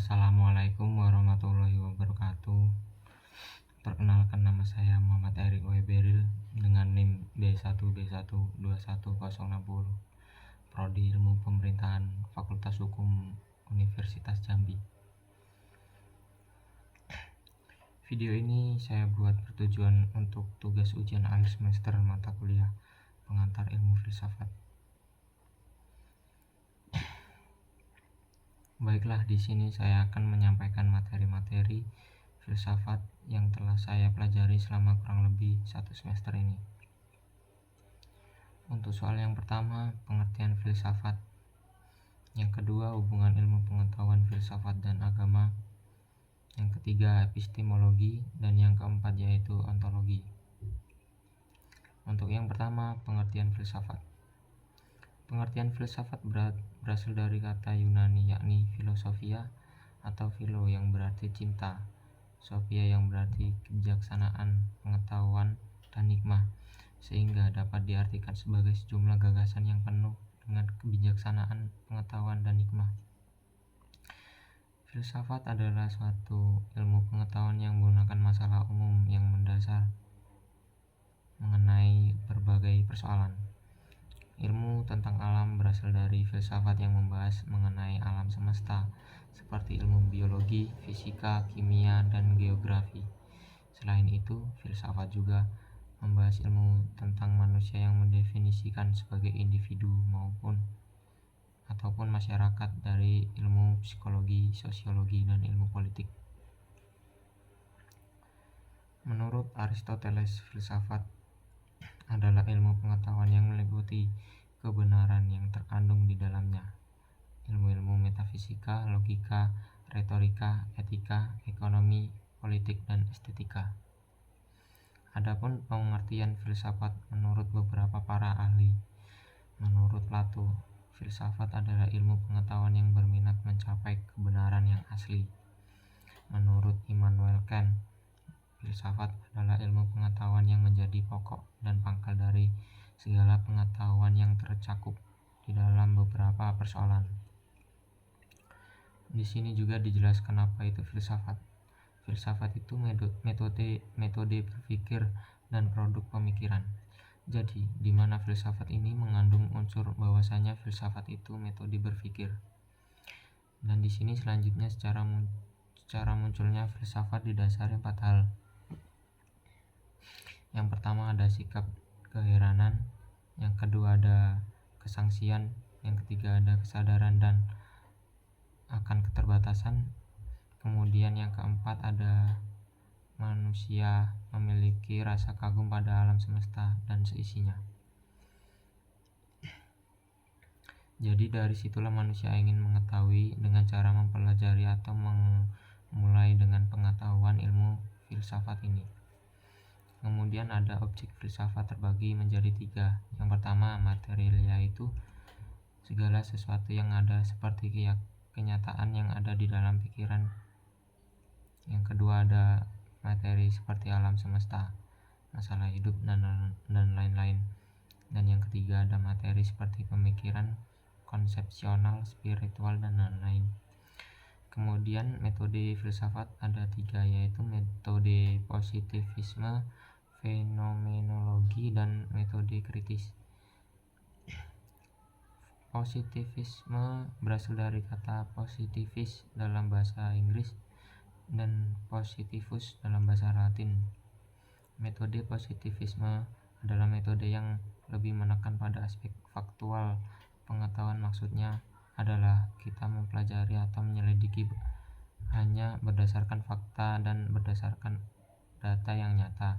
Assalamualaikum warahmatullahi wabarakatuh. Perkenalkan, nama saya Muhammad Erik W. Beril dengan NIM B1B1211060, Prodi Ilmu Pemerintahan, Fakultas Hukum Universitas Jambi. Video ini saya buat bertujuan untuk tugas ujian akhir semester mata kuliah pengantar ilmu filsafat. Baiklah, di sini saya akan menyampaikan materi-materi filsafat yang telah saya pelajari selama kurang lebih 1 semester ini. Untuk soal yang pertama, pengertian filsafat. Yang kedua, hubungan ilmu pengetahuan filsafat dan agama. Yang ketiga, epistemologi. Dan yang keempat yaitu ontologi. Untuk yang pertama, pengertian filsafat. Pengertian filsafat berasal dari kata Yunani yakni filosofia atau philo yang berarti cinta, sophia yang berarti kebijaksanaan, pengetahuan, dan hikmah, sehingga dapat diartikan sebagai sejumlah gagasan yang penuh dengan kebijaksanaan, pengetahuan, dan hikmah. Filsafat adalah suatu ilmu pengetahuan yang menggunakan masalah umum yang mendasar mengenai berbagai persoalan. Ilmu tentang alam berasal dari filsafat yang membahas mengenai alam semesta, seperti ilmu biologi, fisika, kimia, dan geografi. Selain itu, filsafat juga membahas ilmu tentang manusia yang mendefinisikan sebagai individu ataupun masyarakat dari ilmu psikologi, sosiologi, dan ilmu politik. Menurut Aristoteles, filsafat adalah ilmu pengetahuan yang meliputi kebenaran yang terkandung di dalamnya. Ilmu-ilmu metafisika, logika, retorika, etika, ekonomi, politik, dan estetika. Adapun pengertian filsafat menurut beberapa para ahli. Menurut Plato, filsafat adalah ilmu pengetahuan yang berminat mencapai kebenaran yang asli. Menurut Immanuel Kant, filsafat adalah ilmu pengetahuan yang menjadi pokok dan pangkal dari segala pengetahuan yang tercakup di dalam beberapa persoalan. Di sini juga dijelaskan apa itu filsafat. Filsafat itu metode berpikir dan produk pemikiran. Jadi, di mana filsafat ini mengandung unsur bahwasanya filsafat itu metode berpikir. Dan di sini selanjutnya secara munculnya filsafat didasari 4 hal. Yang pertama ada sikap keheranan, yang kedua ada kesangsian, yang ketiga ada kesadaran dan akan keterbatasan, kemudian yang keempat ada manusia memiliki rasa kagum pada alam semesta dan seisinya. Jadi dari situlah manusia ingin mengetahui dengan cara mempelajari atau memulai dengan pengetahuan ilmu filsafat ini. Kemudian ada objek filsafat terbagi menjadi 3. Yang pertama material, yaitu segala sesuatu yang ada seperti kenyataan yang ada di dalam pikiran. Yang kedua ada materi seperti alam semesta, masalah hidup, dan lain-lain. Dan yang ketiga ada materi seperti pemikiran, konsepsional, spiritual, dan lain-lain. Kemudian metode filsafat ada 3, yaitu metode positivisme, fenomenologi, dan metode kritis. Positivisme berasal dari kata positivis dalam bahasa Inggris dan positivus dalam bahasa Latin. Metode positivisme adalah metode yang lebih menekan pada aspek faktual pengetahuan. Maksudnya adalah kita mempelajari atau menyelidiki hanya berdasarkan fakta dan berdasarkan data yang nyata,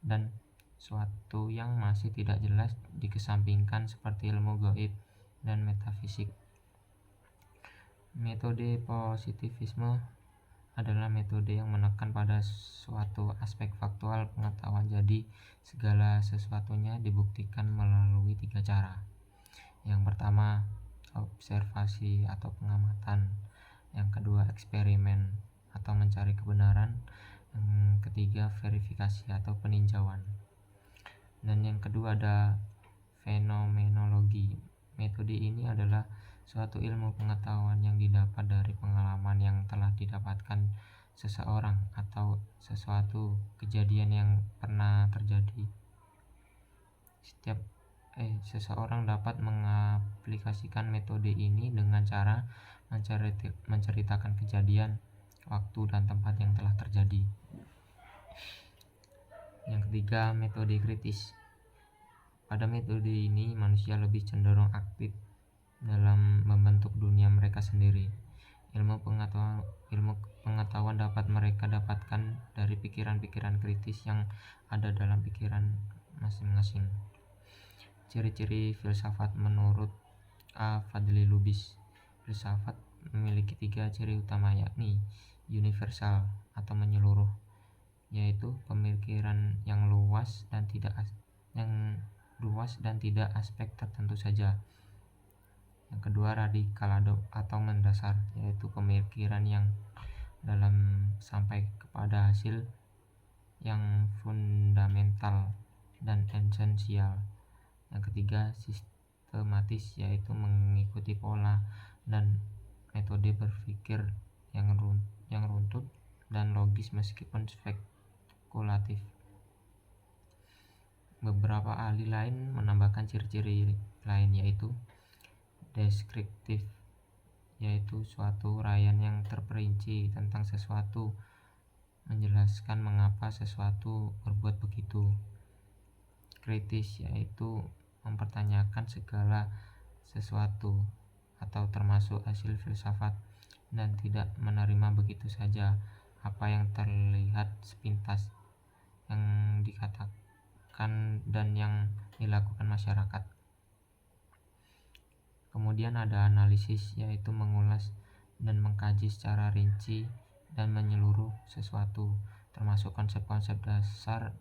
dan suatu yang masih tidak jelas dikesampingkan seperti ilmu gaib dan metafisik. Metode positivisme adalah metode yang menekan pada suatu aspek faktual pengetahuan. Jadi segala sesuatunya dibuktikan melalui 3 cara. Yang pertama observasi atau pengamatan, yang kedua eksperimen atau mencari kebenaran, yang ketiga verifikasi atau peninjauan. Dan yang kedua ada fenomenologi. Metode ini adalah suatu ilmu pengetahuan yang didapat dari pengalaman yang telah didapatkan seseorang atau sesuatu kejadian yang pernah terjadi. Seseorang dapat mengaplikasikan metode ini dengan cara menceritakan kejadian, waktu, dan tempat yang telah terjadi. Yang ketiga, metode kritis. Pada metode ini, manusia lebih cenderung aktif dalam membentuk dunia mereka sendiri. Ilmu pengetahuan dapat mereka dapatkan dari pikiran-pikiran kritis yang ada dalam pikiran masing-masing. Ciri-ciri filsafat menurut A. Fadli Lubis. Filsafat memiliki 3 ciri utama, yakni universal atau menyeluruh, yaitu pemikiran yang luas dan tidak aspek tertentu saja. Yang kedua, radikal atau mendasar, yaitu pemikiran yang dalam sampai kepada hasil yang fundamental dan esensial. Yang ketiga, sistematis, yaitu mengikuti pola dan metode berpikir yang runtut dan logis meskipun spekulatif. Beberapa ahli lain menambahkan ciri-ciri lain, yaitu deskriptif, yaitu suatu uraian yang terperinci tentang sesuatu, menjelaskan mengapa sesuatu berbuat begitu. Kritis, yaitu mempertanyakan segala sesuatu atau termasuk hasil filsafat dan tidak menerima begitu saja apa yang terlihat sepintas yang dikatakan dan yang dilakukan masyarakat. Kemudian ada analisis, yaitu mengulas dan mengkaji secara rinci dan menyeluruh sesuatu, termasuk konsep-konsep dasar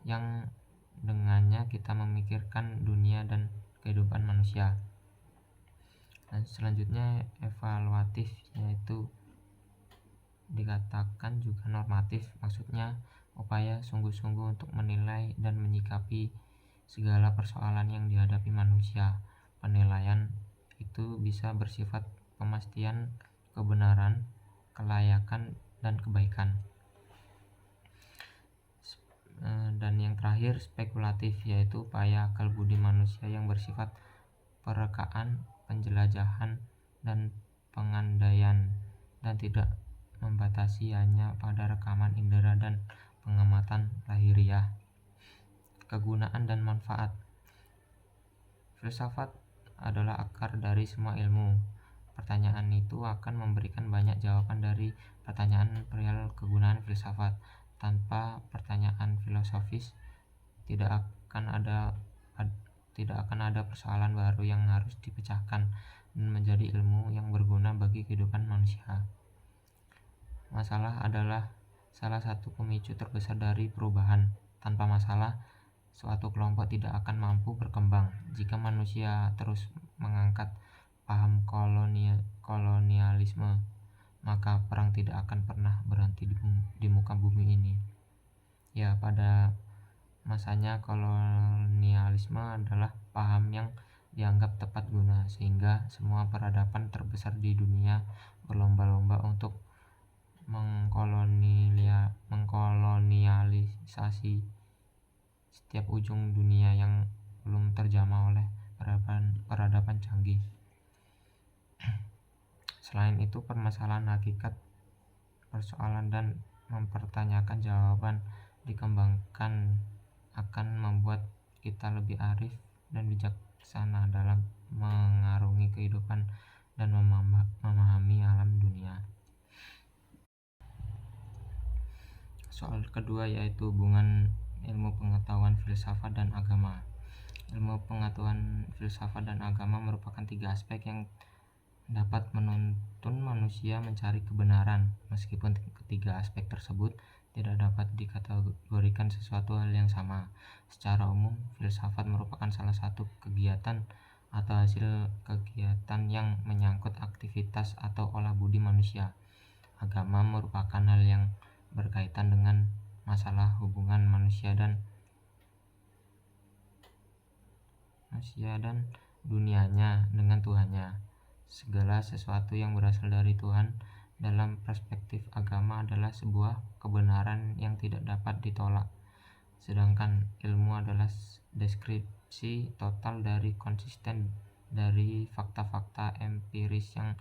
yang dengannya kita memikirkan dunia dan kehidupan manusia. Dan selanjutnya evaluatif, yaitu dikatakan juga normatif, maksudnya upaya sungguh-sungguh untuk menilai dan menyikapi segala persoalan yang dihadapi manusia. Penilaian itu bisa bersifat pemastian kebenaran, kelayakan, dan kebaikan. Dan yang terakhir, spekulatif, yaitu upaya akal budi manusia yang bersifat perekaan, penjelajahan, dan pengandaian, dan tidak membatasi hanya pada rekaman indera dan pengamatan lahiriah. Kegunaan dan manfaat. Filsafat adalah akar dari semua ilmu. Pertanyaan itu akan memberikan banyak jawaban dari pertanyaan perihal kegunaan filsafat. Tanpa pertanyaan filosofis, tidak akan ada persoalan baru yang harus dipecahkan dan menjadi ilmu yang berguna bagi kehidupan manusia. Masalah adalah salah satu pemicu terbesar dari perubahan. Tanpa masalah, suatu kelompok tidak akan mampu berkembang. Jika manusia terus mengangkat paham kolonialisme, maka perang tidak akan pernah berhenti di muka bumi ini. Ya, pada masanya kolonialisme adalah paham yang dianggap tepat guna, sehingga semua peradaban terbesar di dunia berlomba-lomba untuk mengkolonialisasi setiap ujung dunia yang belum terjamah oleh peradaban canggih. Selain itu, permasalahan hakikat persoalan dan mempertanyakan jawaban dikembangkan akan membuat kita lebih arif dan bijaksana dalam mengarungi kehidupan dan memahami alam dunia. Soal kedua, yaitu hubungan ilmu pengetahuan filsafat dan agama. Ilmu pengetahuan filsafat dan agama merupakan 3 aspek yang dapat menuntun manusia mencari kebenaran, meskipun ketiga aspek tersebut tidak dapat dikategorikan sesuatu hal yang sama. Secara umum, filsafat merupakan salah satu kegiatan atau hasil kegiatan yang menyangkut aktivitas atau olah budi manusia. Agama merupakan hal yang berkaitan dengan masalah hubungan manusia dan dunianya dengan Tuhannya. segala sesuatu yang berasal dari Tuhan dalam perspektif agama adalah sebuah kebenaran yang tidak dapat ditolak, sedangkan ilmu adalah deskripsi total dari konsisten dari fakta-fakta empiris yang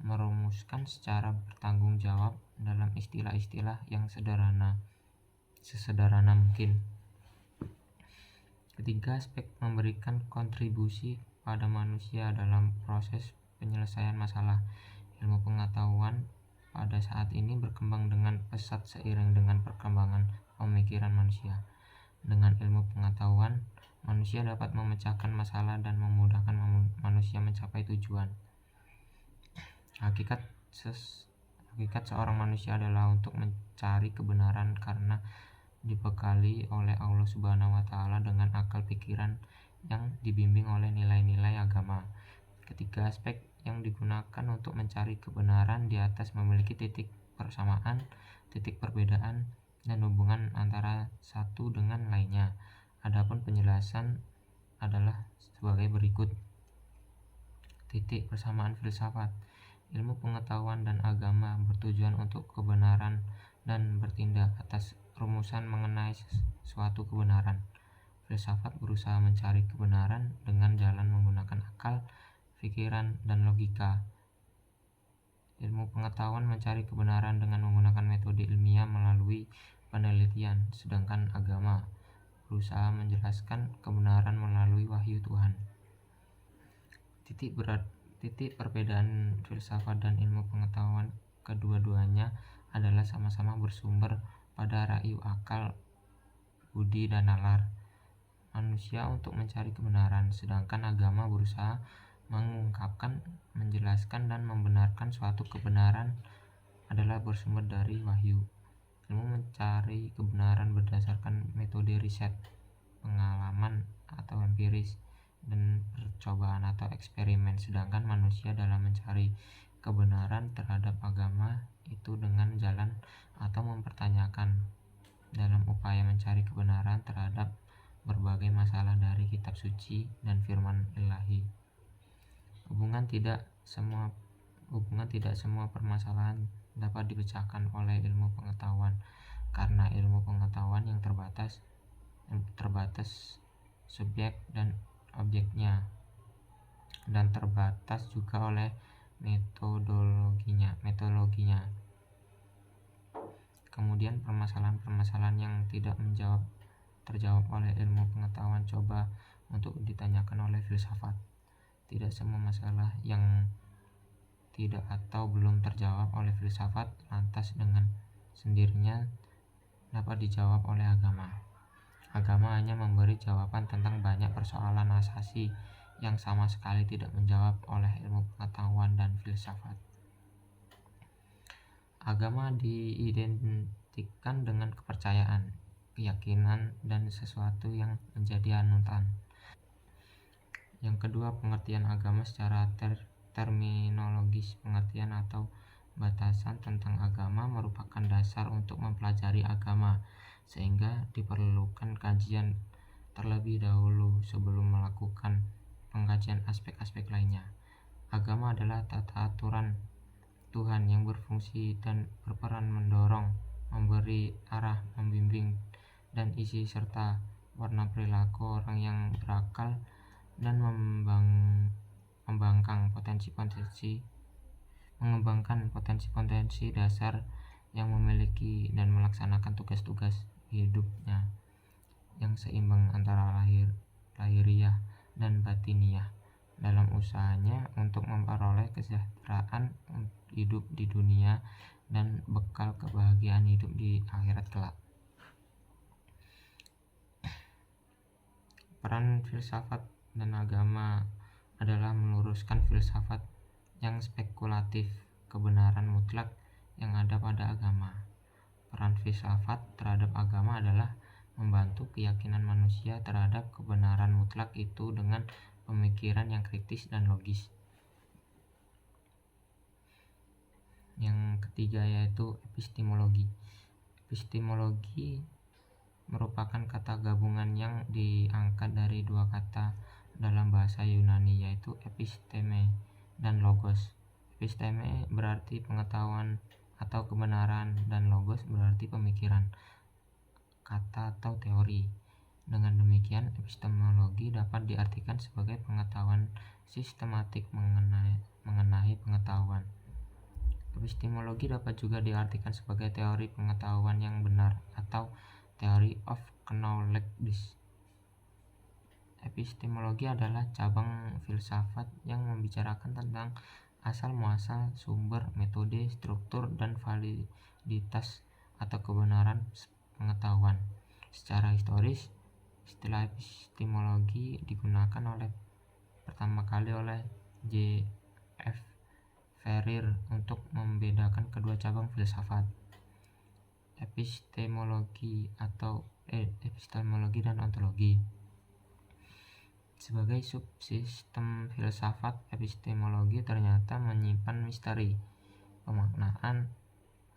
merumuskan secara bertanggung jawab dalam istilah-istilah yang sesederhana mungkin. Ketiga, aspek memberikan kontribusi pada manusia dalam proses penyelesaian masalah. Ilmu pengetahuan pada saat ini berkembang dengan pesat seiring dengan perkembangan pemikiran manusia. Dengan ilmu pengetahuan, manusia dapat memecahkan masalah dan memudahkan manusia mencapai tujuan. Hakikat seorang manusia adalah untuk mencari kebenaran karena dibekali oleh Allah Subhanahu wa Ta'ala dengan akal pikiran yang dibimbing oleh nilai-nilai agama. Ketiga aspek yang digunakan untuk mencari kebenaran di atas memiliki titik persamaan, titik perbedaan, dan hubungan antara satu dengan lainnya. Adapun penjelasan adalah sebagai berikut. Titik persamaan filsafat. Ilmu pengetahuan dan agama bertujuan untuk kebenaran dan bertindak atas rumusan mengenai suatu kebenaran. Filsafat berusaha mencari kebenaran dengan jalan menggunakan akal, pikiran, dan logika. Ilmu pengetahuan mencari kebenaran dengan menggunakan metode ilmiah melalui penelitian, sedangkan agama berusaha menjelaskan kebenaran melalui wahyu Tuhan. Titik perbedaan filsafat dan ilmu pengetahuan kedua-duanya adalah sama-sama bersumber pada rayu akal, budi, dan nalar manusia untuk mencari kebenaran, sedangkan agama berusaha mengungkapkan, menjelaskan, dan membenarkan suatu kebenaran adalah bersumber dari wahyu. Ilmu mencari kebenaran berdasarkan metode riset, pengalaman atau empiris, dan percobaan atau eksperimen, sedangkan manusia dalam mencari kebenaran terhadap agama itu dengan jalan atau mempertanyakan dalam upaya mencari kebenaran terhadap berbagai masalah dari kitab suci dan firman ilahi. Hubungan tidak semua permasalahan dapat dipecahkan oleh ilmu pengetahuan, karena ilmu pengetahuan yang terbatas subjek dan objeknya, dan terbatas juga oleh metodologinya. Kemudian permasalahan-permasalahan yang tidak terjawab oleh ilmu pengetahuan coba untuk ditanyakan oleh filsafat. Tidak semua masalah yang tidak atau belum terjawab oleh filsafat lantas dengan sendirinya dapat dijawab oleh agama. Agama hanya memberi jawaban tentang banyak persoalan asasi yang sama sekali tidak menjawab oleh ilmu pengetahuan dan filsafat. Agama diidentikan dengan kepercayaan, keyakinan, dan sesuatu yang menjadi anutan. Yang kedua, pengertian agama secara terminologis. Pengertian atau batasan tentang agama merupakan dasar untuk mempelajari agama, sehingga diperlukan kajian terlebih dahulu sebelum melakukan pengkajian aspek-aspek lainnya. Agama adalah tata aturan Tuhan yang berfungsi dan berperan mendorong, memberi arah, membimbing, dan isi serta warna perilaku orang yang berakal dan mengembangkan potensi-potensi dasar yang memiliki dan melaksanakan tugas-tugas hidupnya yang seimbang antara lahiriah dan batiniah dalam usahanya untuk memperoleh kesejahteraan hidup di dunia dan bekal kebahagiaan hidup di akhirat kelak. Peran filsafat dan agama adalah meluruskan filsafat yang spekulatif kebenaran mutlak yang ada pada agama. Peran filsafat terhadap agama adalah membantu keyakinan manusia terhadap kebenaran mutlak itu dengan pemikiran yang kritis dan logis. Yang ketiga yaitu epistemologi. Epistemologi merupakan kata gabungan yang diangkat dari dua kata dalam bahasa Yunani, yaitu episteme dan logos. Episteme berarti pengetahuan atau kebenaran, dan logos berarti pemikiran, kata atau teori. Dengan demikian, epistemologi dapat diartikan sebagai pengetahuan sistematik mengenai pengetahuan. Epistemologi dapat juga diartikan sebagai teori pengetahuan yang benar atau theory of knowledge. Epistemologi adalah cabang filsafat yang membicarakan tentang asal-muasal, sumber, metode, struktur, dan validitas atau kebenaran pengetahuan. Secara historis, istilah epistemologi digunakan pertama kali oleh J. F. Ferrier untuk membedakan kedua cabang filsafat, epistemologi dan ontologi. Sebagai subsistem filsafat, epistemologi ternyata menyimpan misteri, pemaknaan,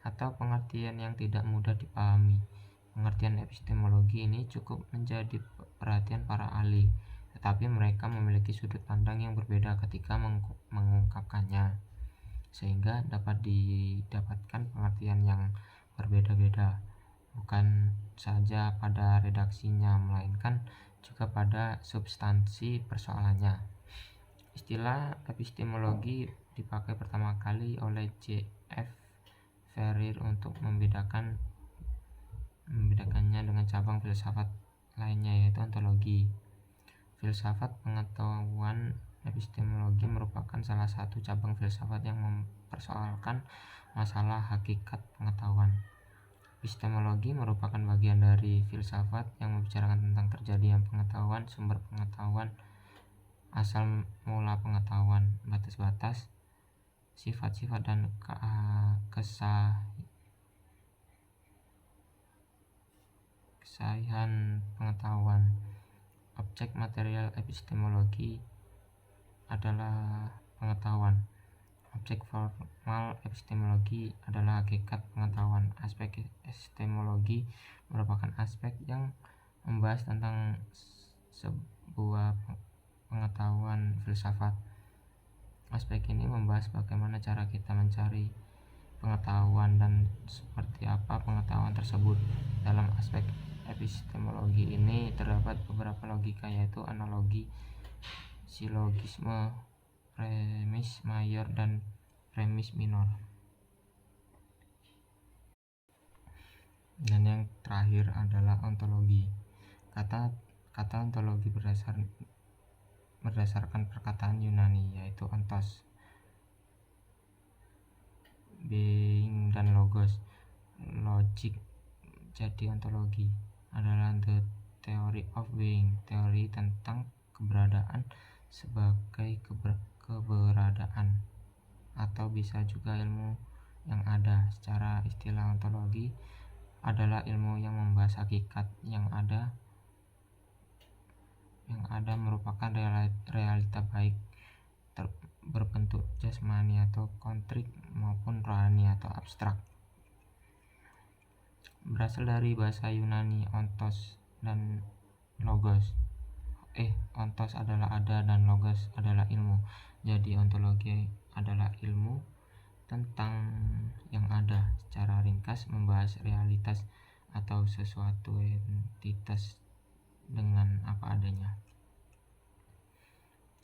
atau pengertian yang tidak mudah dipahami. Pengertian epistemologi ini cukup menjadi perhatian para ahli, tetapi mereka memiliki sudut pandang yang berbeda ketika mengungkapkannya, sehingga dapat didapatkan pengertian yang berbeda-beda, bukan saja pada redaksinya, melainkan juga pada substansi persoalannya. Istilah epistemologi dipakai pertama kali oleh J. F. Ferrier untuk membedakannya dengan cabang filsafat lainnya, yaitu ontologi. Filsafat pengetahuan epistemologi merupakan salah satu cabang filsafat yang mempersoalkan masalah hakikat pengetahuan. Epistemologi merupakan bagian dari filsafat yang membicarakan tentang terjadinya pengetahuan, sumber pengetahuan, asal mula pengetahuan, batas-batas, sifat-sifat, dan kesahihan pengetahuan. Objek material epistemologi adalah pengetahuan. Objek formal epistemologi adalah hakikat pengetahuan. Aspek epistemologi merupakan aspek yang membahas tentang sebuah pengetahuan filsafat. Aspek ini membahas bagaimana cara kita mencari pengetahuan dan seperti apa pengetahuan tersebut. Dalam aspek epistemologi ini terdapat beberapa logika, yaitu analogi, silogisme, premis mayor, dan premis minor. Dan yang terakhir adalah ontologi. Kata ontologi berdasarkan perkataan Yunani, yaitu ontos, being, dan logos, logic. Jadi ontologi adalah the theory of being, teori tentang keberadaan sebagai keberadaan, atau bisa juga ilmu yang ada. Secara istilah, ontologi adalah ilmu yang membahas hakikat yang ada merupakan realita, baik berbentuk jasmani atau konkret maupun rohani atau abstrak. Berasal dari bahasa Yunani ontos dan logos. Ontos adalah ada dan logos adalah ilmu. Jadi ontologi adalah ilmu tentang yang ada. Secara ringkas membahas realitas atau sesuatu entitas dengan apa adanya.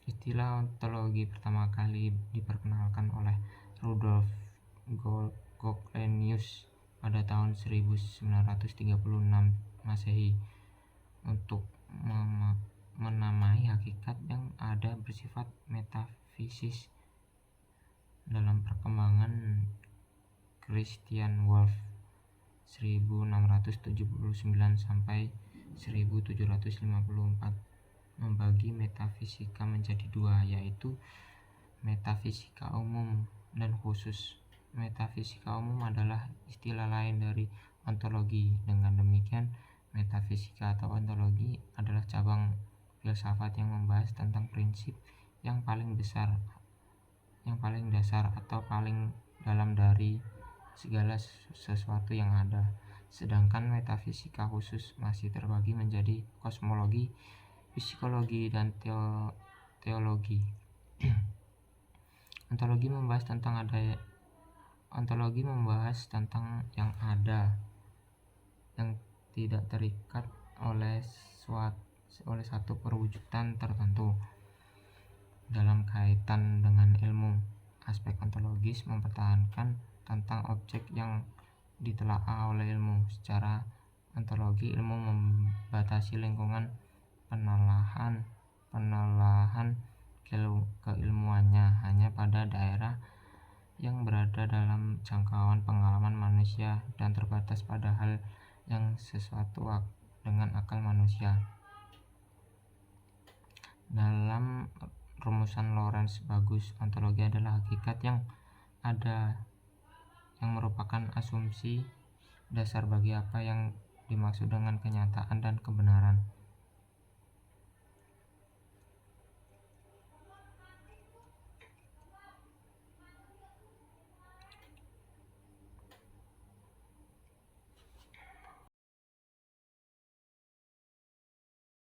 Istilah ontologi pertama kali diperkenalkan oleh Rudolf Goclenius pada tahun 1936 Masehi untuk menamai hakikat yang ada bersifat metafisis. Dalam perkembangan Christian Wolff 1679 sampai 1754 membagi metafisika menjadi dua, yaitu metafisika umum dan khusus. Metafisika umum adalah istilah lain dari ontologi. Dengan demikian, metafisika atau ontologi adalah cabang filsafat yang membahas tentang prinsip yang paling dasar atau paling dalam dari segala sesuatu yang ada. Sedangkan metafisika khusus masih terbagi menjadi kosmologi, psikologi, dan teologi. Ontologi membahas tentang yang ada, yang tidak terikat oleh satu perwujudan tertentu. Dalam kaitan dengan ilmu, aspek ontologis mempertahankan tentang objek yang ditelaah oleh ilmu. Secara ontologi, ilmu membatasi lingkungan penelahan keilmuannya hanya pada daerah yang berada dalam jangkauan pengalaman manusia dan terbatas pada hal yang sesuatu dengan akal manusia. Dalam rumusan Lorenz Bagus, ontologi adalah hakikat yang ada, yang merupakan asumsi dasar bagi apa yang dimaksud dengan kenyataan dan kebenaran.